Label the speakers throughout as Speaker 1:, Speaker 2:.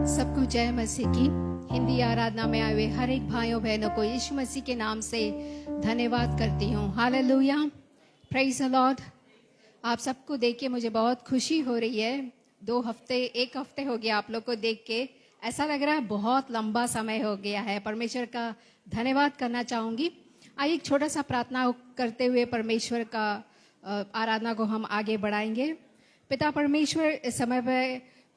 Speaker 1: सबको जय मसीह की। हिंदी आराधना में आए हुए हर एक भाइयों बहनों को यीशु मसीह के नाम से धन्यवाद करती हूँ। Hallelujah, praise the Lord. आप सबको देख के मुझे बहुत खुशी हो रही है। एक हफ्ते हो गया आप लोग को देख के, ऐसा लग रहा है बहुत लंबा समय हो गया है। परमेश्वर का धन्यवाद करना चाहूँगी। आइए एक छोटा सा प्रार्थना करते हुए परमेश्वर का आराधना को हम आगे बढ़ाएंगे। पिता परमेश्वर, इस समय पे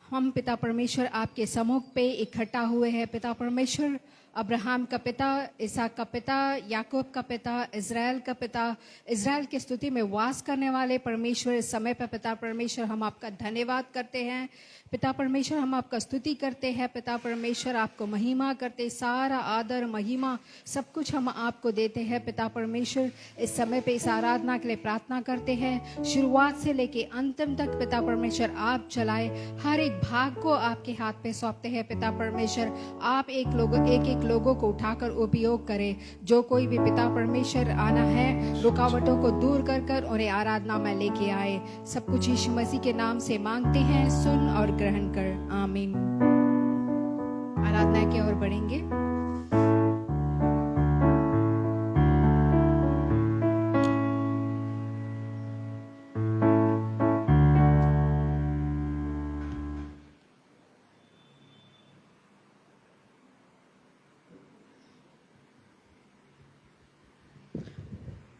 Speaker 1: हम पिता परमेश्वर आपके सम्मुख पे इकट्ठा हुए हैं। पिता परमेश्वर, अब्राहम का पिता, इसहाक का पिता, याकूब का पिता, इज़राइल का पिता, इज़राइल की स्तुति में वास करने वाले परमेश्वर, इस समय पर पिता परमेश्वर हम आपका धन्यवाद करते हैं। पिता परमेश्वर हम आपका स्तुति करते हैं। पिता परमेश्वर आपको महिमा करते, सारा आदर महिमा सब कुछ हम आपको देते हैं। पिता परमेश्वर इस समय पे इस आराधना के लिए प्रार्थना करते हैं। शुरुआत से लेके अंतिम तक पिता परमेश्वर आप चलाए, हर एक भाग को आपके हाथ पे सौंपते हैं। पिता परमेश्वर आप एक लोगों को उठाकर उपयोग करें। जो कोई भी पिता परमेश्वर आना है, रुकावटों को दूर कर कर उन्हें आराधना में लेके आए। सब कुछ यीशु मसीह के नाम से मांगते हैं, सुन और ग्रहण कर, आमीन। आराधना की ओर बढ़ेंगे।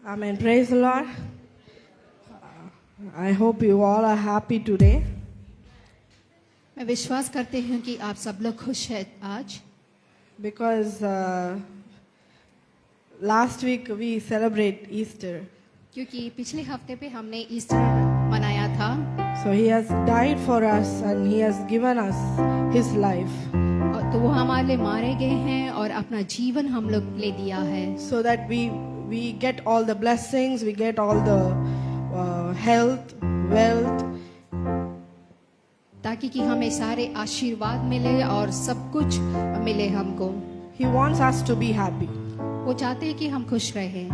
Speaker 2: Amen. Praise the Lord. I hope you all are happy today.
Speaker 1: मैं विश्वास करती हूँ कि आप सब लोग खुश हैं आज,
Speaker 2: Because last week we celebrate Easter.
Speaker 1: क्योंकि पिछले हफ्ते पे हमने ईस्टर मनाया था।
Speaker 2: So he has died for us and he has given us his life.
Speaker 1: तो वो हमारे लिए मारे गए हैं और अपना जीवन हम लोग ले दिया है।
Speaker 2: So that we get all the blessings, we get all the health, wealth.
Speaker 1: ताकि कि हमें सारे आशीर्वाद मिले और सब कुछ मिले हमको।
Speaker 2: He wants us to be happy.
Speaker 1: वो चाहते हैं कि हम खुश रहें।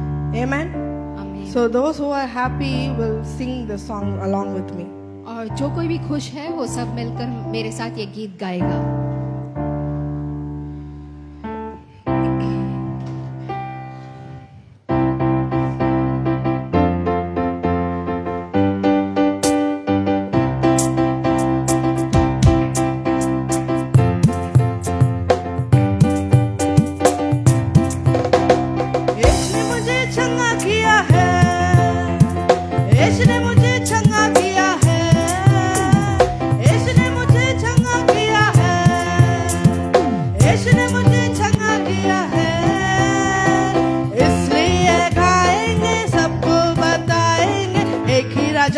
Speaker 2: Amen.
Speaker 1: आमीन।
Speaker 2: So those who are happy will sing the song along with me.
Speaker 1: और जो कोई भी खुश है वो सब मिलकर मेरे साथ ये गीत गाएगा।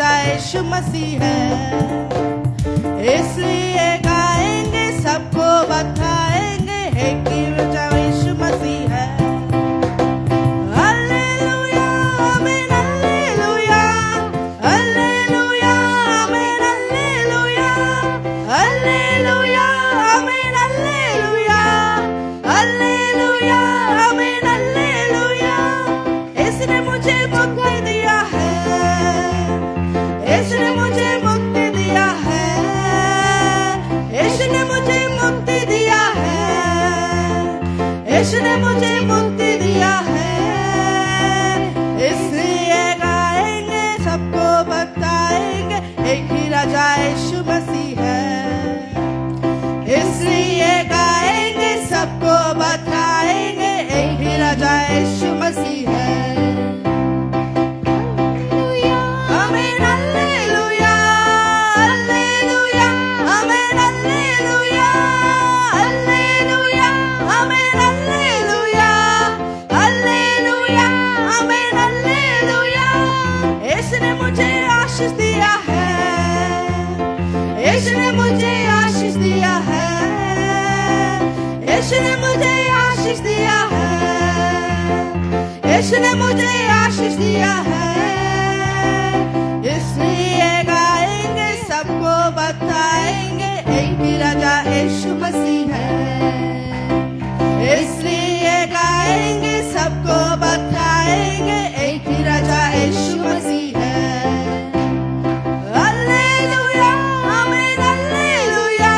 Speaker 2: यीशु मसीह है, इसलिए गाएंगे, सबको बताएंगे कि यीशु मसीह है। हालेलुया, आमीन, हालेलुया, हालेलुया, आमीन, हालेलुया, हालेलुया, आमीन, हालेलुया, हालेलुया, आमीन, हालेलुया। इसने मुझे मुक्ति दिया है, इसने मुझे मुक्ति दिया है, इसने मुझे मुक्ति दिया है, इसने मुझे मुक्ति दिया है। इसलिए गाएंगे, सबको बताएंगे, एक ही राजा यीशु मसीह है। इसलिए गाएंगे, सबको बताएंगे, एक ही राजा यीशु मसीह है। इसने मुझे आशीष दिया है, इसने मुझे आशीष दिया है, इसने मुझे आशीष दिया है। इसलिए गाएंगे, सबको बताएंगे, एक ही राजा यीशु मसीह है। इसलिए गाएंगे, सबको बताएंगे, एक ही राजा यीशु मसीह है। हालेलुया, आमीन, हालेलुया,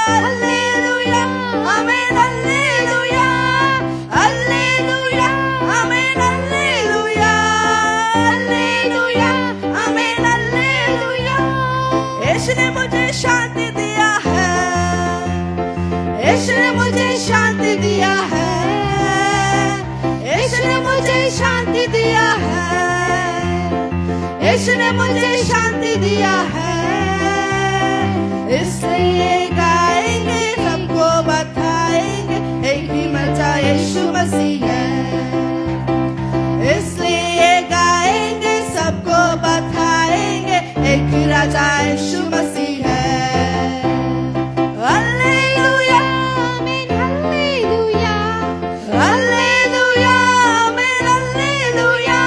Speaker 2: हालेलुया। यीशु ने मुझे शांति दिया है, यीशु ने मुझे शांति दिया है, यीशु ने मुझे शांति दिया है, यीशु ने मुझे शांति दिया है। इसलिए गाएंगे, सबको बताएंगे, एक ही मजा यीशु मसीह है। इसलिए गाएंगे, सबको बताएंगे, एक ही राजा यीशु मसीह है। हालेलुया,
Speaker 1: आमीन, हालेलुया,
Speaker 2: हालेलुया, आमीन, हालेलुया,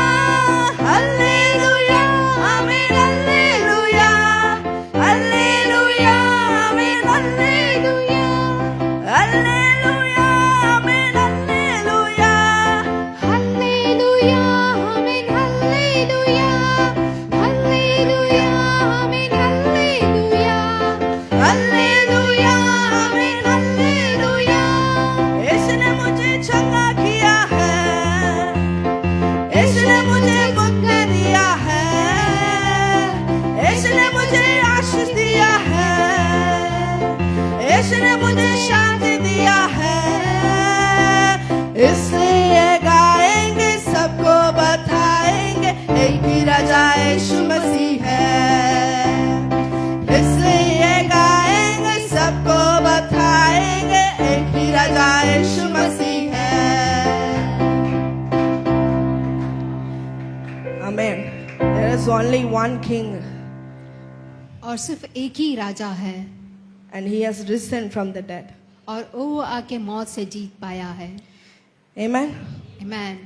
Speaker 2: हालेलुया, आमीन, हालेलुया, हालेलुया, आमीन, हालेलुया, हालेलुया, आमीन, हालेलुया,
Speaker 1: हालेलुया, आमीन, हालेलुया, हालेलुया, आमीन, हालेलुया,
Speaker 2: हालेलुया, आमीन, हालेलुया। यीशु ने मुझे चंगा किया है, यीशु ने मुझे मुक्ति दिया है, यीशु ने मुझे आशीष दिया है, यीशु ने मुझे शांति दिया है। इसलिए गाएंगे, सबको बताएंगे, एक ही राजा यीशु मसीह है। इसलिए गाएंगे, सबको बताएंगे, एक ही राजा यीशु मसीह है। Amen. There is only one king
Speaker 1: और सिर्फ एक ही राजा है
Speaker 2: and he has risen from the dead.
Speaker 1: और वो आके मौत से जीत पाया है।
Speaker 2: Amen.
Speaker 1: आमीन।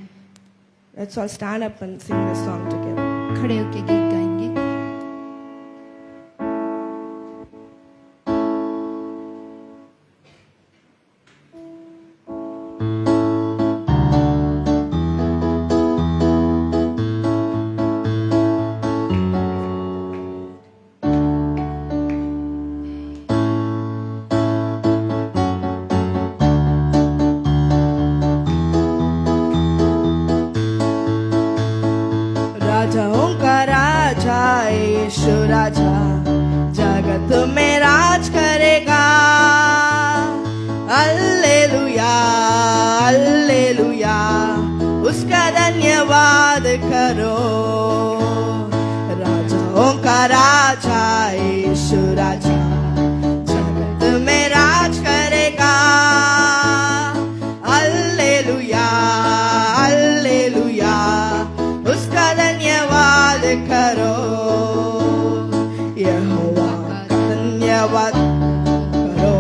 Speaker 2: Let's all stand up and sing this song together.
Speaker 1: खड़े होके गीत गाएंगे।
Speaker 2: राजाओं का राजा यीशु राजा जगत में राज करेगा। हालेलुया, हालेलुया, उसका धन्यवाद करो। राजाओं का राजा यीशु राजा जगत में राज करेगा। हालेलुया, हालेलुया, उसका धन्यवाद करो। यहोवा का धन्यवाद करो,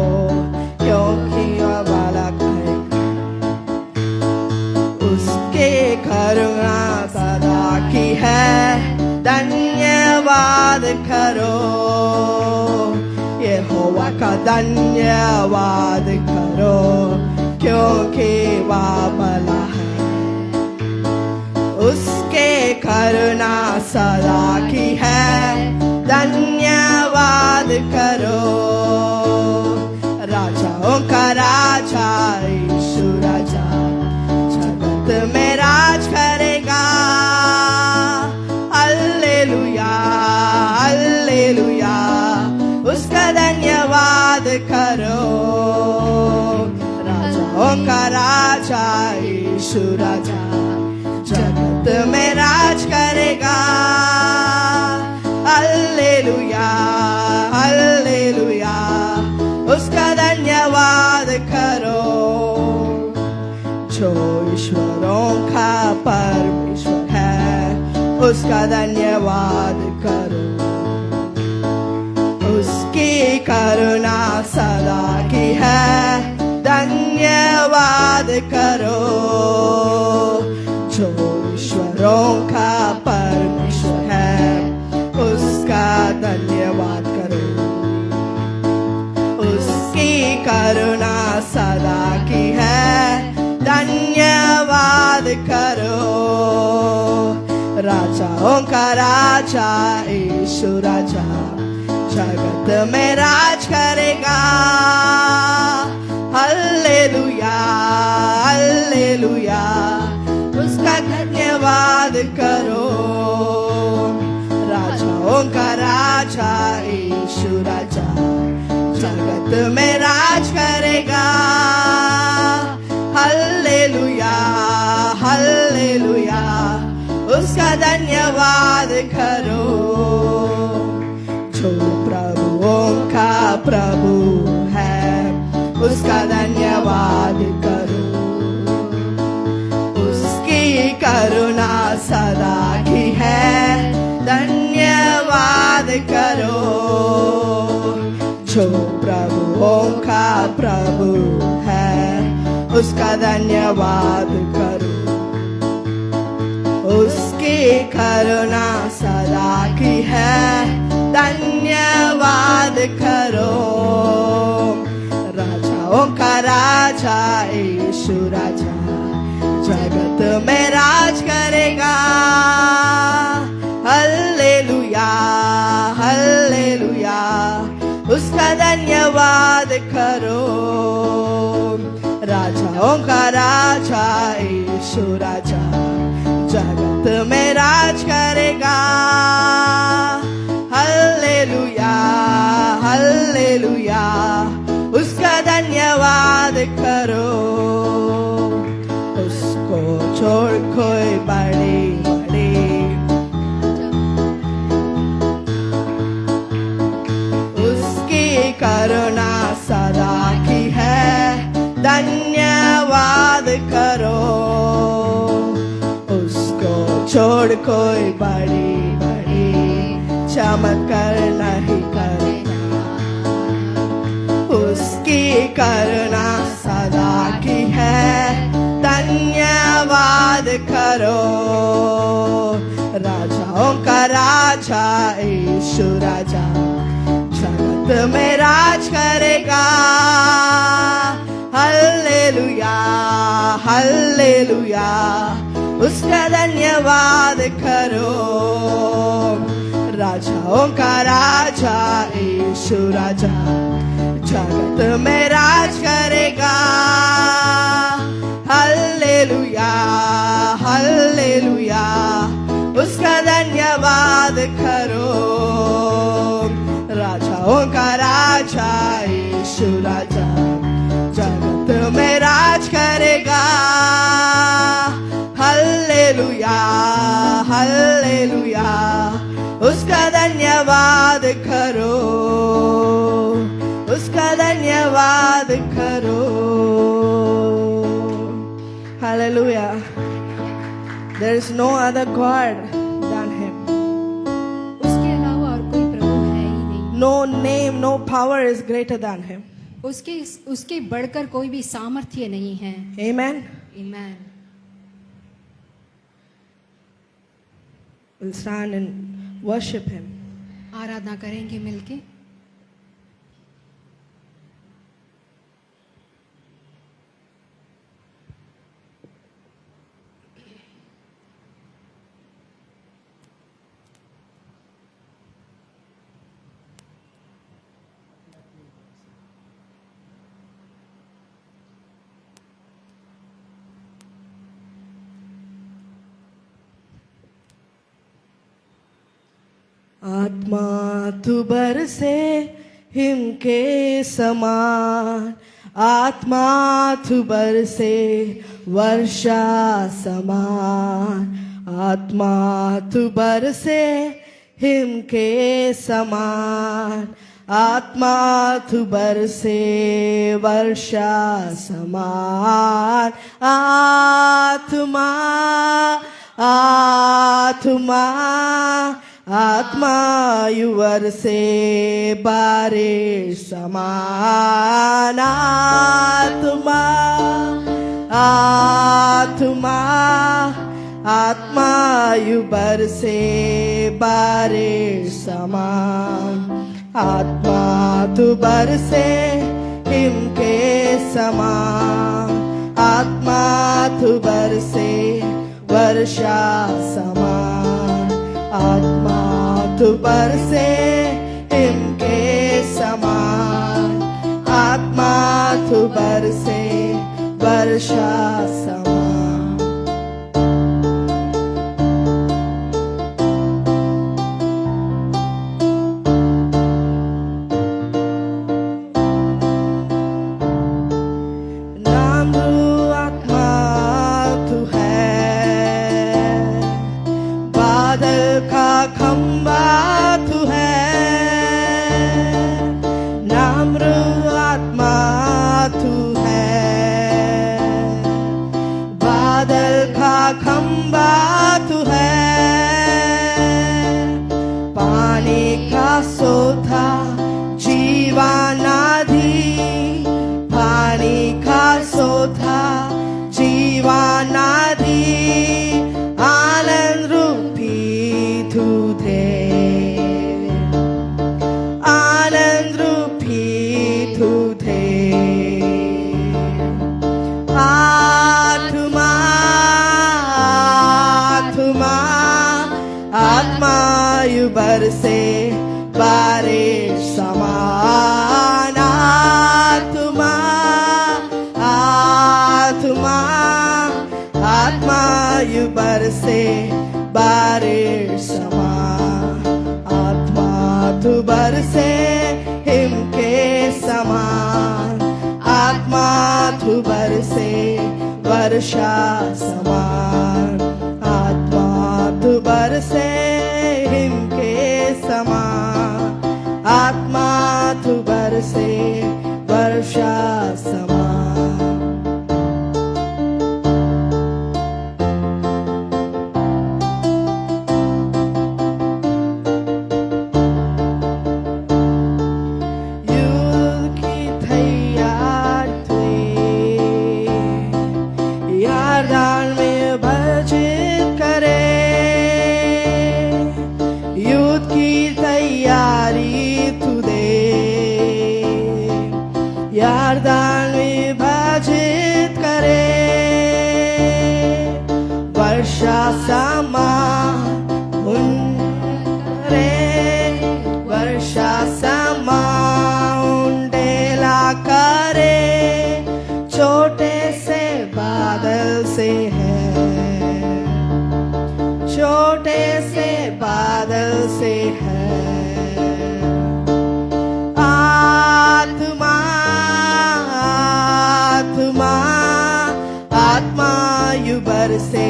Speaker 2: क्योंकि वह भला करेगा। उसके करुणा सदा की है, धन्यवाद करो। यहोवा का धन्यवाद करो, क्योंकि वह भला है। उसके करुणा सदा की है, धन्यवाद करो। राजाओं का राजा यीशु राजा जगत में राज करेगा। हालेलुया, हालेलुया, उसका धन्यवाद करो। राजाओं का राजा यीशु राजा जगत में राज करेगा। हालेलुया, हालेलुया, उसका धन्यवाद करो। जो ईश्वरों का परमेश्वर है, उसका धन्यवाद करो। उसकी करुणा सदा की है, धन्यवाद करो। जो ईश्वरों का परमेश्वर है, उसका धन्यवाद करो। उसकी करुणा सदा की है, धन्यवाद करो। राजाओं का राजा यीशु राजा जगत में राज करेगा। हालेलुया, हालेलुया, उसका धन्यवाद करो। राजाओं का राजा यीशु राजा जगत में राज करेगा। हल्लेलुया हल्लेलुया उसका धन्यवाद करो। जो प्रभुओं का प्रभु है उसका धन्यवाद करो। उसकी करुणा सदा की है धन्यवाद करो। जो प्रभुओं का प्रभु है उसका धन्यवाद करो। उसकी करुणा सदा की है धन्यवाद करो। राजाओं का राजा यीशु राजा जगत में राज करेगा। हल्लेलुया हल्लेलुया उसका धन्यवाद करो। राजाओं का राजा यीशु राजा जगत में राज करेगा। हल्लेलुया हल्लेलुया उसका धन्यवाद करो। उसको छोड़ कोई बड़ी बड़ी उसकी करुणा सदा की है धन्यवाद करो। उसको छोड़ कोई बड़ी बड़ी चमत्कार नहीं करेगा। उसकी करुणा सदा की है धन्यवाद करो। राजाओं का राजा यीशु राजा जगत में राज करेगा। हल्लेलुया हल्लेलुया उसका धन्यवाद करो। राजाओं का राजा यीशु राजा जगत में राज करेगा। हल्लेलुया हल्लेलुया उसका धन्यवाद करो। राजाओं का राजा यीशु राजा जगत में राज करेगा। हल्लेलुया हल्लेलुया उसका धन्यवाद करो। उसका धन्यवाद करो। Hallelujah. There is no other God than Him.
Speaker 1: उसके अलावा और कोई प्रभु है ही नहीं।
Speaker 2: No name, no power is greater than Him.
Speaker 1: उसके बढ़कर कोई भी सामर्थ्य नहीं है।
Speaker 2: Amen.
Speaker 1: Amen.
Speaker 2: We'll stand and worship Him.
Speaker 1: आराधना करेंगे मिलके।
Speaker 2: आत्मा तू बरसे हिम के समान। आत्मा तू बरसे वर्षा समान। आत्मा तू बरसे हिम के समान। आत्मा तू बरसे वर्षा समान। आत्मा आत्मा आत्मा युवर से बारिश समान। आत्मा आत्मा आत्मा युवर से बारिश समान। आत्मा तू बरसे हिम के समान। आत्मा तू बरसे वर्षा समान। आत्मा तू बरसे हिम के समान। आत्मा तू बरसे वर्षा समान। बरसे हिम के समान, आत्मा तू बरसे वर्षा समान, आत्मा तू बरसे हिम के समान, आत्मा तू बरसे वर्षा समान। युद्ध की तैयार थे, यरदान में भजित करे, युद्ध की तैयारी तू दे, यरदान में भजित करे, वर्षा समान करे, वर्षा समान डेला करे, छोटे से बादल से है, छोटे से बादल से है, आत्मा आत्मा आत्मा यू बरसे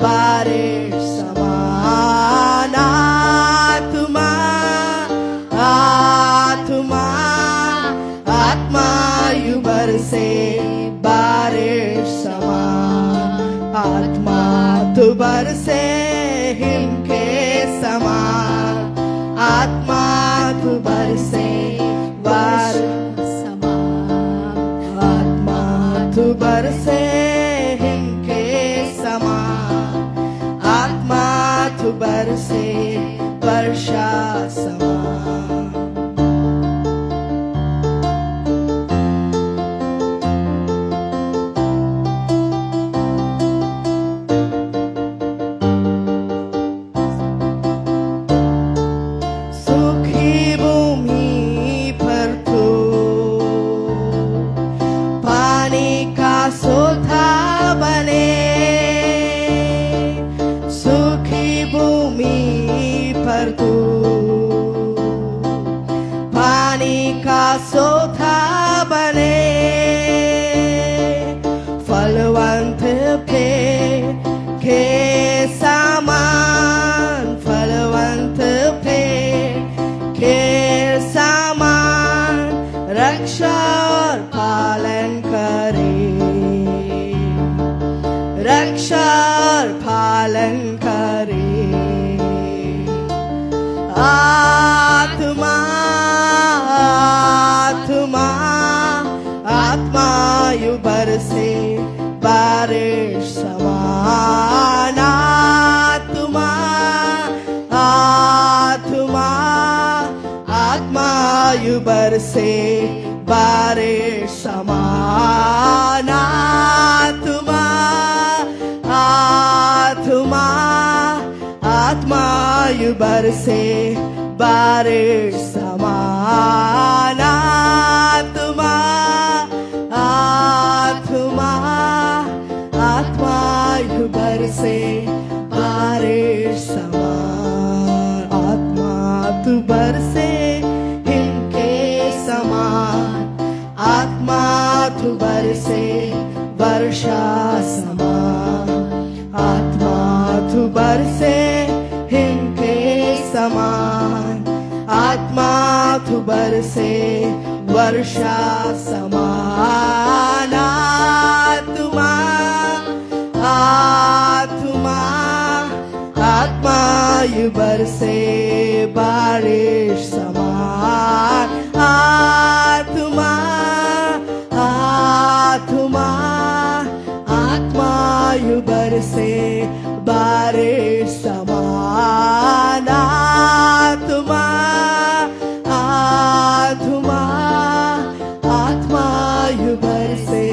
Speaker 2: बारिश समान, आत्मा आत्मा आत्मा यू बरसे बारिश समान, आत्मा तू बरसे हिम के समान, आत्मा तू बरसे वर्षा
Speaker 1: समान,
Speaker 2: आत्मा तू बरसे हिम के समान, आत्मा तू बरसे वर्षा समान। सूखी भूमि पर तू पानी का सोता बने, सूखी भूमि पर तू पानी का सोता बने, फलवंत पे के समान, फलवंत पे के समान, रक्षा और पालन करे, रक्षा और पालन करे, आत्मा आत्मा आत्मा यू बरसे बारिश समान, आत्मा आत्मा आत्मा यू बरसे बारिश समान, आत्मा आत्मा आत्मा यू बरसे बारिश समान, आत्मा आत्मा आत्मा यू बरसे बारिश समान, आत्मा तू बरसे हिम के समान, आत्मा तू बरसे वर्षा समान, आत्मा तू बरसे हिम के समान, आत्मा तू बरसे वर्षा समान, आत्मा आत्मा आत्मा यू बरसे बारिश समान, आत्मा आत्मा आत्मा यू बरसे बारिश समान, आत्मा आत्मा आत्मा यू बरसे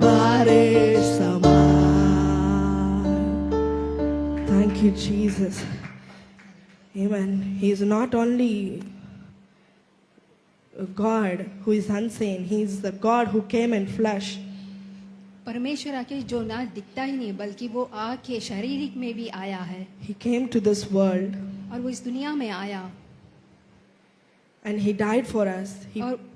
Speaker 2: बारिश समान। Thank you, Jesus. Amen. He is not only a God who is unseen, He is the God who came in flesh.
Speaker 1: परमेश्वर आके जो ना दिखता ही नहीं बल्कि वो आके शारीरिक में भी आया है
Speaker 2: He came to this world
Speaker 1: और वो इस दुनिया में आया
Speaker 2: And He died for us.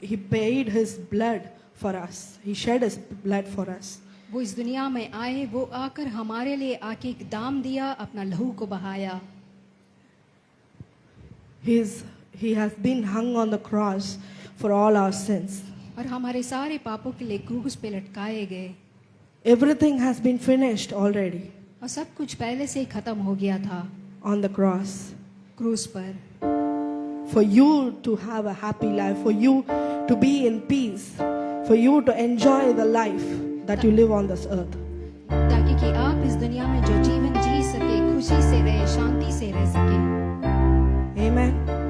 Speaker 2: He paid His blood for us. He shed His blood for us.
Speaker 1: वो इस दुनिया में आए, वो आकर हमारे लिए आके एक दाम दिया, अपना लहू को बहाया.
Speaker 2: He has been hung on the cross for all our sins.
Speaker 1: और हमारे सारे पापों के लिए क्रूस पे लटकाए गए.
Speaker 2: Everything has been finished already
Speaker 1: और सब कुछ पहले से ही खत्म हो गया था
Speaker 2: on the cross.
Speaker 1: क्रूस पर.
Speaker 2: For you to have a happy life, for you to be in peace, for you to enjoy the life that you live on this earth.
Speaker 1: ताकि कि आप इस दुनिया में जो जीवन जी सके, खुशी से रहे, शांति से रह सके.
Speaker 2: Amen.
Speaker 1: Amen.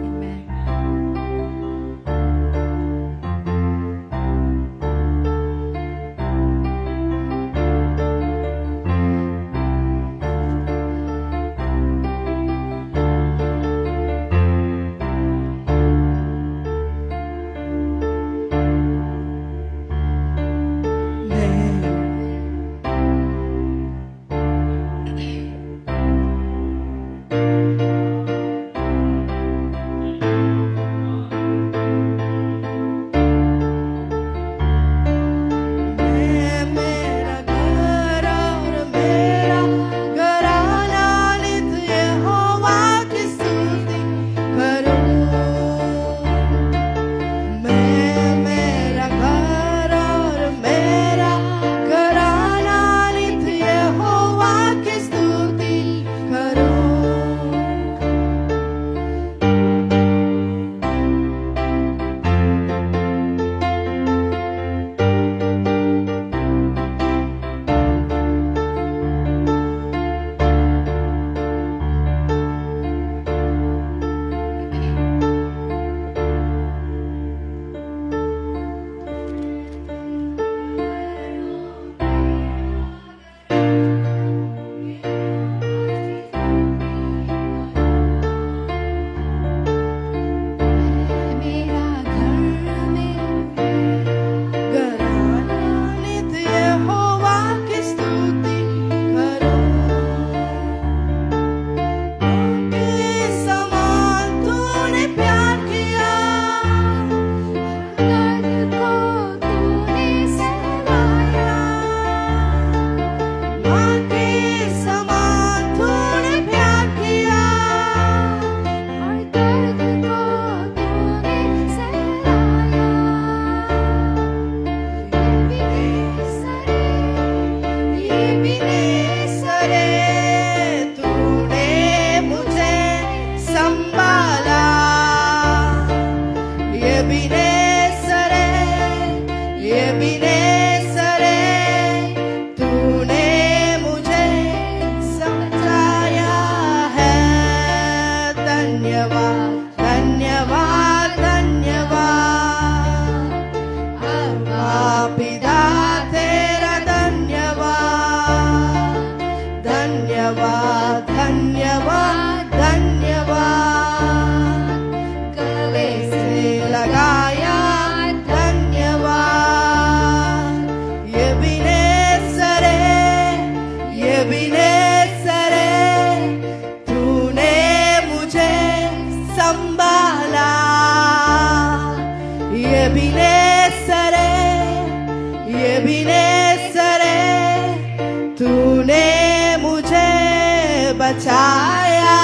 Speaker 2: बचाया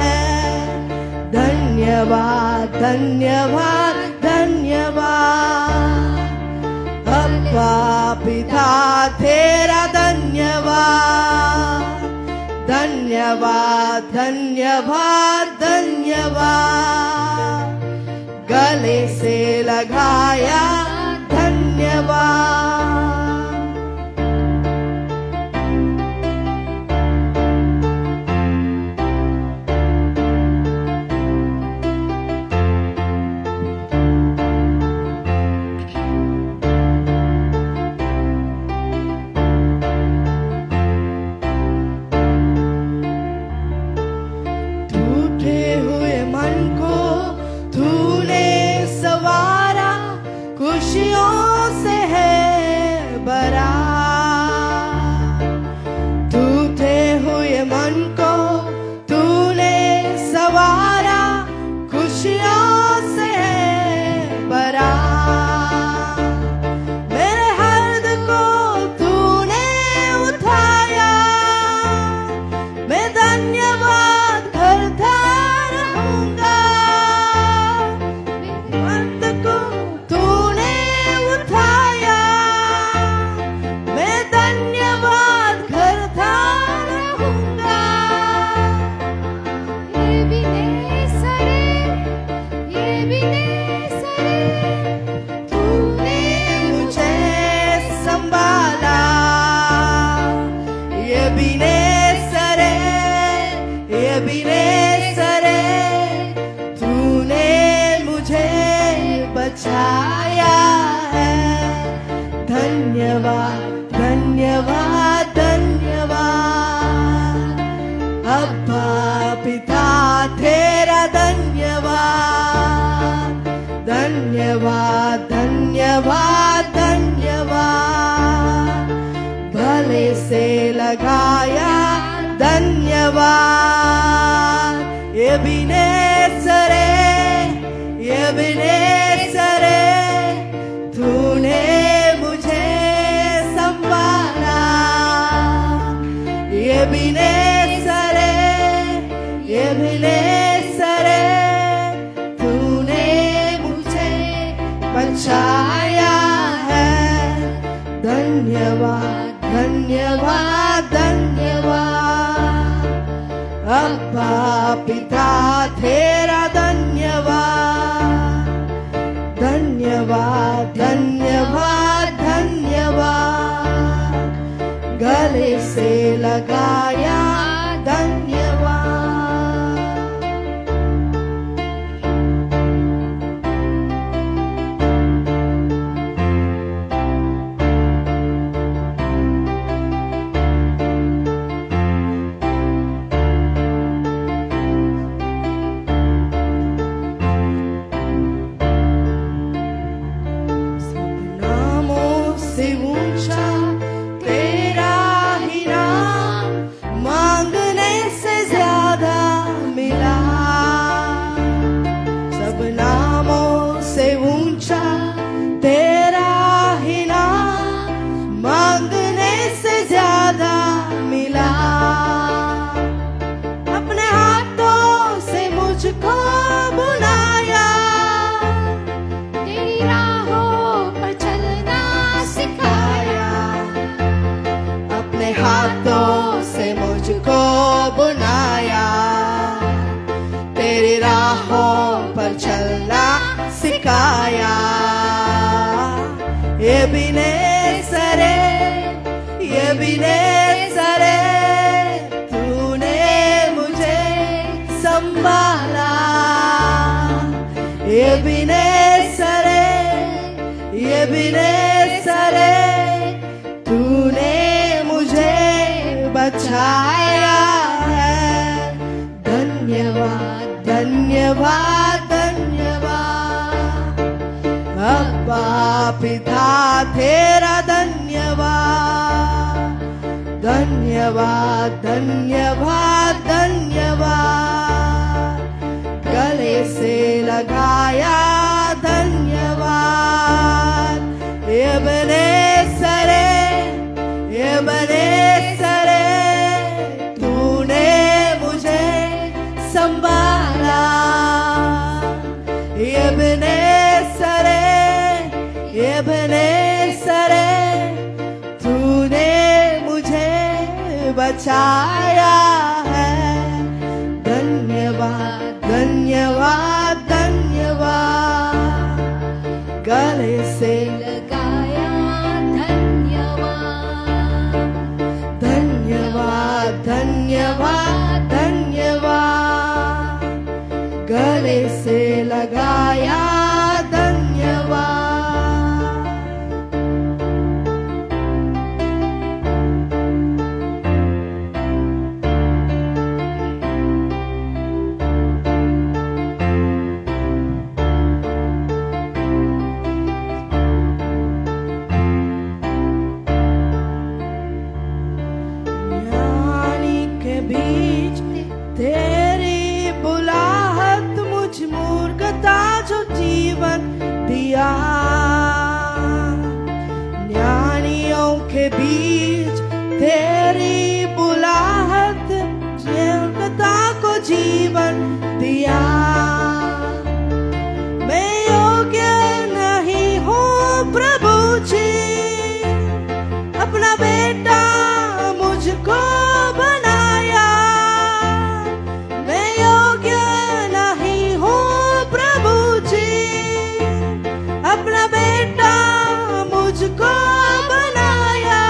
Speaker 2: है। धन्यवाद धन्यवाद धन्यवाद अब्बा पिता तेरा धन्यवाद धन्यवाद धन्यवाद धन्यवाद गले से लगाया धन्यवाद। बचाया है। धन्यवाद धन्यवाद धन्यवाद अब्बा पिता तेरा धन्यवाद। धन्यवाद धन्यवाद धन्यवाद भले से लगाया धन्यवाद। एबेनेज़रे एबेनेज़रे तूने मुझे संभाला। एबेनेज़रे एबेनेज़रे तूने मुझे बचाया है। धन्यवाद धन्यवाद धन्यवाद अब्बा पिता तेरा धन्यवाद। धन्यवाद धन्यवाद धन्यवाद गले से लगाया धन्यवाद। सब नामों से ऊंचा तेरा ही नाम मांगने से ज्यादा मिला। अपने हाथों से मुझको बुलाया।
Speaker 1: तेरी राहों पर चलना सिखाया।
Speaker 2: अपने हाथों से मुझको बुलाया। तेरी राहों पर चलना सिखाया। एबेनेज़रे एबेनेज़रे तूने मुझे संभाला। एबेनेज़रे एबेनेज़रे तूने मुझे बचाया है। धन्यवाद धन्यवाद धन्यवाद अब्बा पिता तेरा धन्यवाद। धन्यवाद धन्यवाद धन्यवाद गले से लगाया धन्यवाद। एबेनेज़रे एबेनेज़रे तूने मुझे संभाला। एबेनेज़रे एबेनेज़रे तूने मुझे बचाया है। धन्यवाद धन्यवाद धन्यवाद गले से
Speaker 1: लगाया धन्यवाद।
Speaker 2: धन्यवाद धन्यवाद धन्यवाद गले से लगाया धन्यवाद। ज्ञानी के बीच तेरी बुलाहट मुझ मूर्खता जो जीवन दिया। ज्ञानियों के बीच तेरी बुलाहट मूर्खता को जीवन दिया। मैं योग्य नहीं हूँ प्रभु जी अपना बेटा मुझको बनाया। मैं योग्य नहीं हूँ प्रभु जी अपना बेटा मुझको बनाया।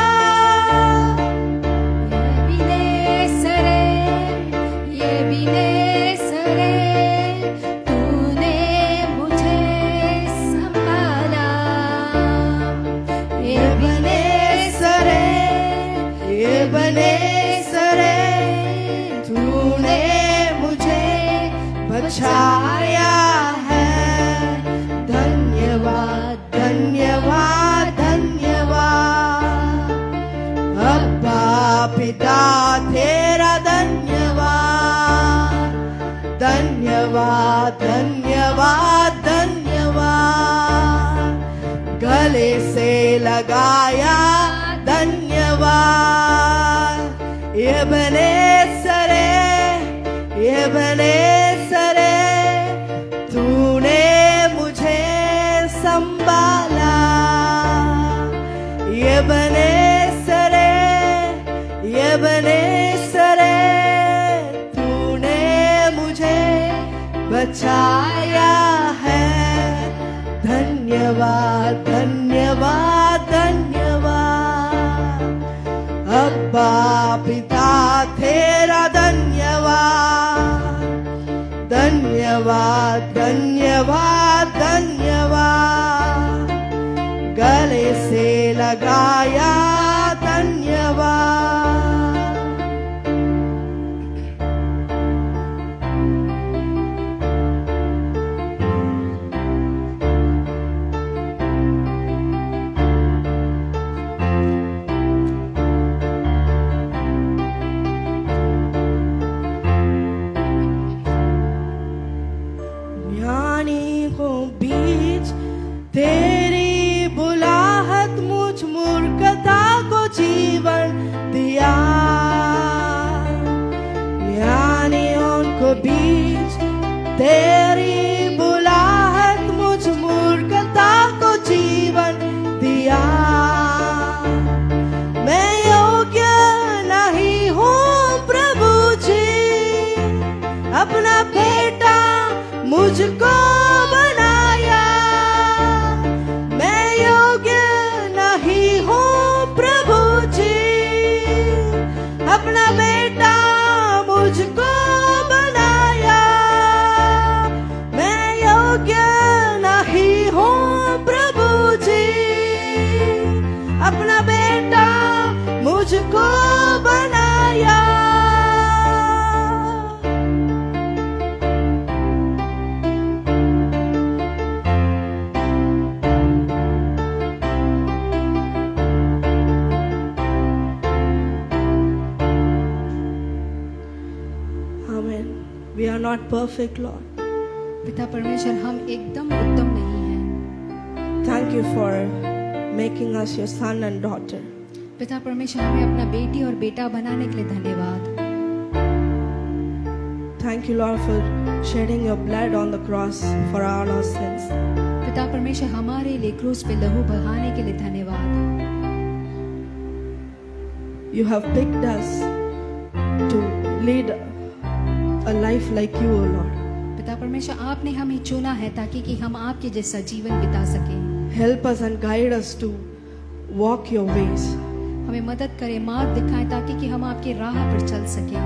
Speaker 2: धन्यवाद धन्यवाद, गले से लगाया धन्यवाद। ये बने सरे तूने मुझे संभाला। ये बने सरे तूने मुझे बचाया है। धन्यवाद धन्यवाद धन्यवाद, अब्बा पिता तेरा धन्यवाद। धन्यवाद धन्यवाद धन्यवाद, गले से लगाया धन्यवाद। ज्ञानी को बीच तेरी बुलाहट, मुझ मूर्खता को जीवन दिया। ज्ञानियों को बीच तेरी बुलाहट, मुझ मूर्खता को जीवन दिया। मैं योग्य नहीं हूँ प्रभु जी, अपना बेटा मुझको बनाया। मैं योग्य नहीं हूँ प्रभु जी, अपना बेटा मुझको बनाया। मैं योग्य नहीं हूँ प्रभु जी, अपना बेटा मुझको बनाया। Amen. We are not perfect, Lord.
Speaker 1: पिता परमेश्वर, हम एकदम उत्तम नहीं हैं।
Speaker 2: Thank you for making us your son and daughter.
Speaker 1: पिता परमेश्वर, हमें अपना बेटी और बेटा बनाने के लिए धन्यवाद।
Speaker 2: Thank you, Lord, for shedding your blood on the cross for all our sins.
Speaker 1: पिता परमेश्वर, हमारे लिए क्रूस पे लहू बहाने के लिए धन्यवाद।
Speaker 2: You have picked us to lead a life like you, O Lord.
Speaker 1: पिता परमेश्वर, आपने हमें चुना है ताकि कि हम आपके जैसा जीवन बिता सकें।
Speaker 2: Help us and guide us to walk your ways.
Speaker 1: हमें मदद करें, मार्ग दिखाएं ताकि कि हम आपके राह पर चल सकें।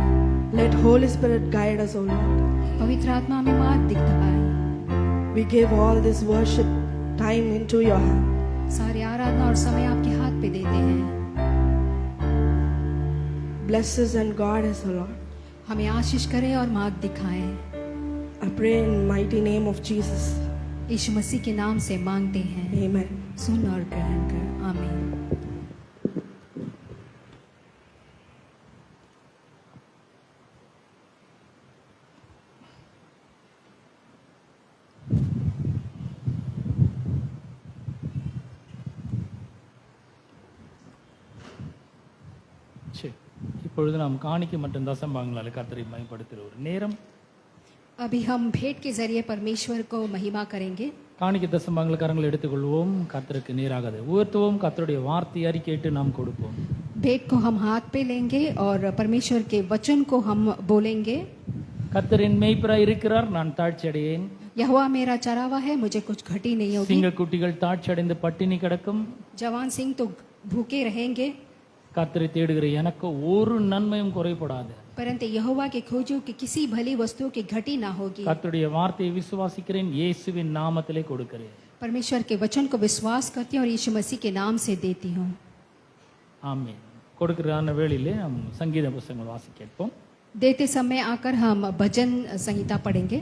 Speaker 2: Let Holy Spirit guide us, O Lord.
Speaker 1: पवित्र आत्मा हमें मार्ग दिखाए।
Speaker 2: We give all this worship time into your hand.
Speaker 1: सारी आराधना और समय आपके हाथ पे देते हैं।
Speaker 2: Bless us and guard us, O Lord.
Speaker 1: हमें आशीष करें और मार्ग दिखाएं।
Speaker 2: I pray in mighty name of Jesus.
Speaker 1: यीशु मसीह के नाम से मांगते हैं।
Speaker 2: Amen.
Speaker 1: सुन और ग्रहण कर। आमीन।
Speaker 3: சரி, இப்பொழுது நாம் காணிக்கை மற்றும் தசம்பாகங்களால் கர்த்தரை மகிமைப்படுத்துகிற ஒரு நேரம்.
Speaker 1: अभी हम भेंट के जरिए परमेश्वर को महिमा करेंगे।
Speaker 3: காணிக்கை தசம்பாகங்களை கரங்களை எடுத்துக்கொள்வோம், கர்த்தருக்கு நேராக அதை உயர்த்துவோம், கர்த்தருடைய வார்த்தை அறிக்கையிட்டு நாம் கொடுப்போம்.
Speaker 1: भेंट को हम हाथ पे लेंगे और परमेश्वर के वचन को हम बोलेंगे।
Speaker 3: கர்த்தரின் மேய்ப்பராய் இருக்கிறார், நான் தாழ்ச்சி அடையேன்.
Speaker 1: यहोवा मेरा चरावा है, मुझे कुछ घटी नहीं होगी।
Speaker 3: சிங்க குட்டிகள் தாழ்ச்சி அடைந்து பட்டினி கிடக்கும்.
Speaker 1: जवान सिंह तो भूखे रहेंगे,
Speaker 3: கர்த்தரை தேடுகிற எனக்கு ஒரு நன்மையும் குறைபடாது.
Speaker 1: परंतु यहोवा के खोजों की किसी भली वस्तु की घटी ना होगी।
Speaker 3: கர்த்தருடைய வார்த்தையை விசுவாசிக்கிறேன், இயேசுவின் நாமத்திலே கொடுக்கிறேன்.
Speaker 1: परमेश्वर के वचन को विश्वास करती हूँ और यीशु मसीह के नाम से देती हूँ।
Speaker 3: ஆமென். கொடுக்கிறதான வேளையிலே நாம் சங்கீத புத்தகங்கள் வாசி கேட்போம்.
Speaker 1: देते समय आकर हम भजन संहिता पढ़ेंगे।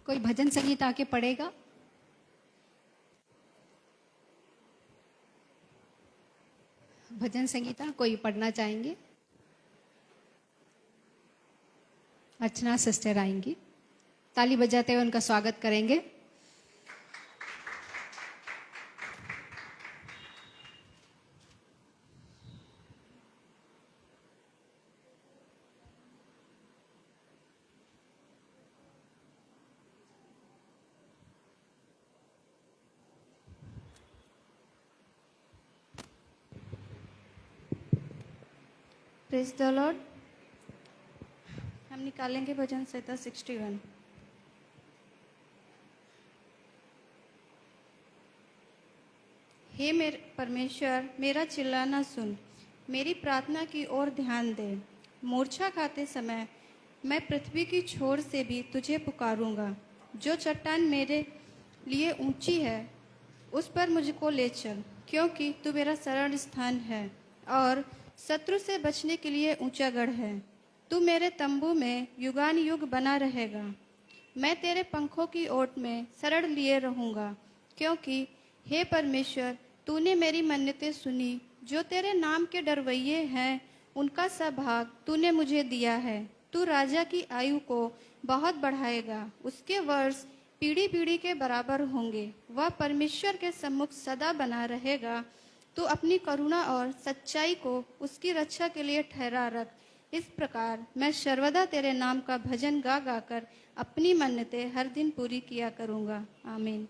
Speaker 1: कोई भजन संगीत आके पढ़ेगा? भजन संगीता कोई पढ़ना चाहेंगे? अर्चना सिस्टर आएंगी, ताली बजाते हुए उनका स्वागत करेंगे।
Speaker 4: Praise the Lord. हम निकालेंगे भजन संहिता 61। हे मेरे परमेश्वर, मेरा चिल्लाना सुन, मेरी प्रार्थना की ओर ध्यान दे। मूर्छा खाते समय मैं पृथ्वी की छोर से भी तुझे पुकारूंगा। जो चट्टान मेरे लिए ऊंची है उस पर मुझको ले चल, क्योंकि तू मेरा शरण स्थान है और शत्रु से बचने के लिए ऊंचा गढ़ है। तू मेरे तंबू में युगान युग बना रहेगा। मैं तेरे पंखों की ओट में शरण लिए रहूंगा, क्योंकि हे परमेश्वर, तूने मेरी मन्नतें सुनी। जो तेरे नाम के डरवैये हैं उनका सब भाग तूने मुझे दिया है। तू राजा की आयु को बहुत बढ़ाएगा, उसके वर्ष पीढ़ी पीढ़ी के बराबर होंगे। वह परमेश्वर के सम्मुख सदा बना रहेगा। तू अपनी करुणा और सच्चाई को उसकी रक्षा के लिए ठहरा रख। इस प्रकार मैं सर्वदा तेरे नाम का भजन गा गाकर अपनी मन्नतें हर दिन पूरी किया करूँगा। आमीन।